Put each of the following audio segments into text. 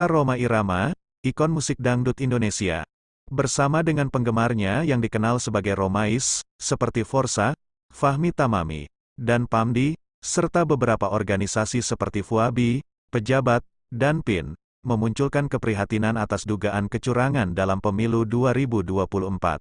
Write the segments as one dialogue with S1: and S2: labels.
S1: Rhoma Irama, ikon musik dangdut Indonesia. Bersama dengan penggemarnya yang dikenal sebagai Rhomais, seperti Forsa, Fahmi Tamami, dan Pamdi, serta beberapa organisasi seperti FUABI, Pejabat, dan PIN, memunculkan keprihatinan atas dugaan kecurangan dalam pemilu 2024.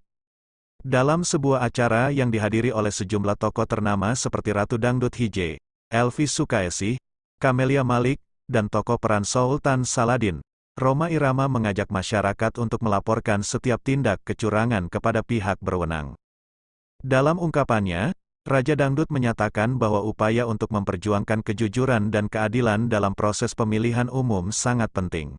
S1: Dalam sebuah acara yang dihadiri oleh sejumlah tokoh ternama seperti Ratu Dangdut Hije, Elvi Sukaesih, Camelia Malik, dan tokoh peran Sultan Saladin, Rhoma Irama mengajak masyarakat untuk melaporkan setiap tindak kecurangan kepada pihak berwenang. Dalam ungkapannya, Raja Dangdut menyatakan bahwa upaya untuk memperjuangkan kejujuran dan keadilan dalam proses pemilihan umum sangat penting.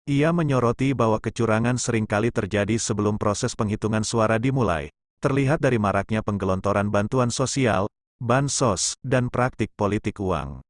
S1: Ia menyoroti bahwa kecurangan seringkali terjadi sebelum proses penghitungan suara dimulai, terlihat dari maraknya penggelontoran bantuan sosial, bansos, dan praktik politik uang.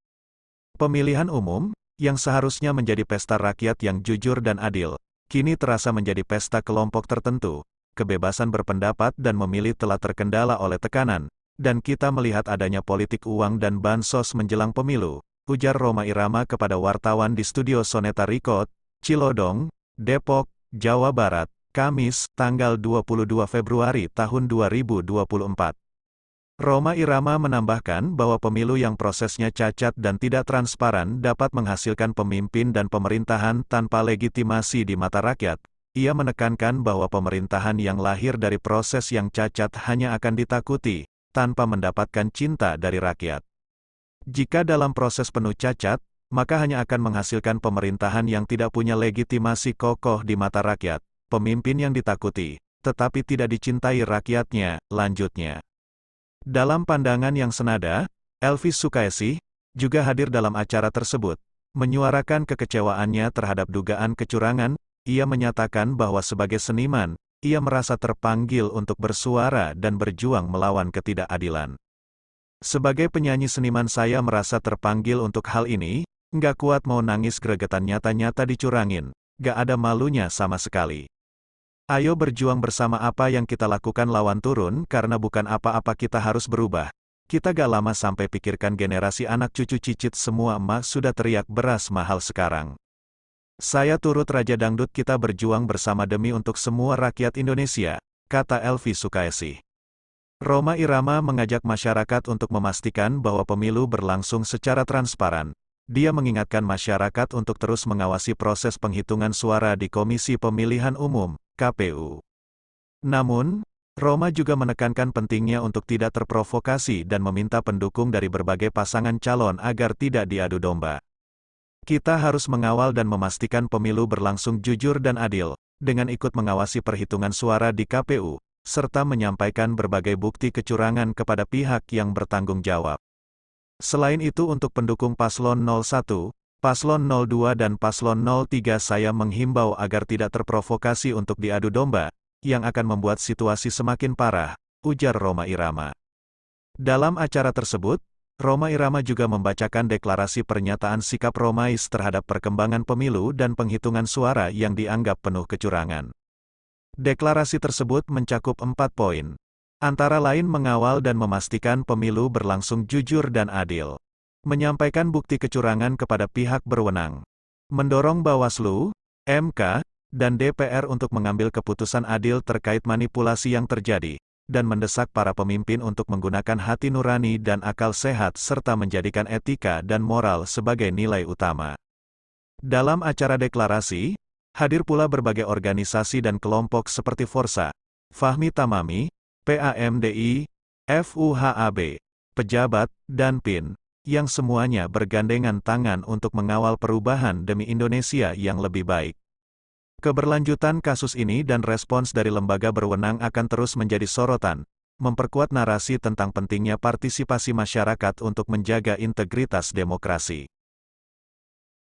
S1: Pemilihan umum, yang seharusnya menjadi pesta rakyat yang jujur dan adil, kini terasa menjadi pesta kelompok tertentu. Kebebasan berpendapat dan memilih telah terkendala oleh tekanan, dan kita melihat adanya politik uang dan bansos menjelang pemilu, ujar Rhoma Irama kepada wartawan di studio Soneta Record, Cilodong, Depok, Jawa Barat, Kamis, tanggal 22 Februari tahun 2024. Rhoma Irama menambahkan bahwa pemilu yang prosesnya cacat dan tidak transparan dapat menghasilkan pemimpin dan pemerintahan tanpa legitimasi di mata rakyat. Ia menekankan bahwa pemerintahan yang lahir dari proses yang cacat hanya akan ditakuti, tanpa mendapatkan cinta dari rakyat. Jika dalam proses penuh cacat, maka hanya akan menghasilkan pemerintahan yang tidak punya legitimasi kokoh di mata rakyat, pemimpin yang ditakuti, tetapi tidak dicintai rakyatnya, lanjutnya. Dalam pandangan yang senada, Elvi Sukaesih juga hadir dalam acara tersebut, menyuarakan kekecewaannya terhadap dugaan kecurangan. Ia menyatakan bahwa sebagai seniman, ia merasa terpanggil untuk bersuara dan berjuang melawan ketidakadilan. Sebagai penyanyi seniman saya merasa terpanggil untuk hal ini, nggak kuat mau nangis gregetan nyata-nyata dicurangin, nggak ada malunya sama sekali. Ayo berjuang bersama apa yang kita lakukan lawan turun karena bukan apa-apa kita harus berubah. Kita gak lama sampai pikirkan generasi anak cucu cicit semua emak sudah teriak beras mahal sekarang. Saya turut Raja Dangdut kita berjuang bersama demi untuk semua rakyat Indonesia, kata Elvi Sukaesih. Rhoma Irama mengajak masyarakat untuk memastikan bahwa pemilu berlangsung secara transparan. Dia mengingatkan masyarakat untuk terus mengawasi proses penghitungan suara di Komisi Pemilihan Umum, KPU. Namun, Rhoma juga menekankan pentingnya untuk tidak terprovokasi dan meminta pendukung dari berbagai pasangan calon agar tidak diadu domba. Kita harus mengawal dan memastikan pemilu berlangsung jujur dan adil, dengan ikut mengawasi perhitungan suara di KPU, serta menyampaikan berbagai bukti kecurangan kepada pihak yang bertanggung jawab. Selain itu untuk pendukung Paslon 01, Paslon 02 dan Paslon 03 saya menghimbau agar tidak terprovokasi untuk diadu domba, yang akan membuat situasi semakin parah, ujar Rhoma Irama. Dalam acara tersebut, Rhoma Irama juga membacakan deklarasi pernyataan sikap Rhomais terhadap perkembangan pemilu dan penghitungan suara yang dianggap penuh kecurangan. Deklarasi tersebut mencakup 4 poin. Antara lain mengawal dan memastikan pemilu berlangsung jujur dan adil. Menyampaikan bukti kecurangan kepada pihak berwenang. Mendorong Bawaslu, MK, dan DPR untuk mengambil keputusan adil terkait manipulasi yang terjadi, dan mendesak para pemimpin untuk menggunakan hati nurani dan akal sehat serta menjadikan etika dan moral sebagai nilai utama. Dalam acara deklarasi, hadir pula berbagai organisasi dan kelompok seperti Forsa, Fahmi Tamami, PAMDI, FUHAB, Pejabat, dan PIN, yang semuanya bergandengan tangan untuk mengawal perubahan demi Indonesia yang lebih baik. Keberlanjutan kasus ini dan respons dari lembaga berwenang akan terus menjadi sorotan, memperkuat narasi tentang pentingnya partisipasi masyarakat untuk menjaga integritas demokrasi.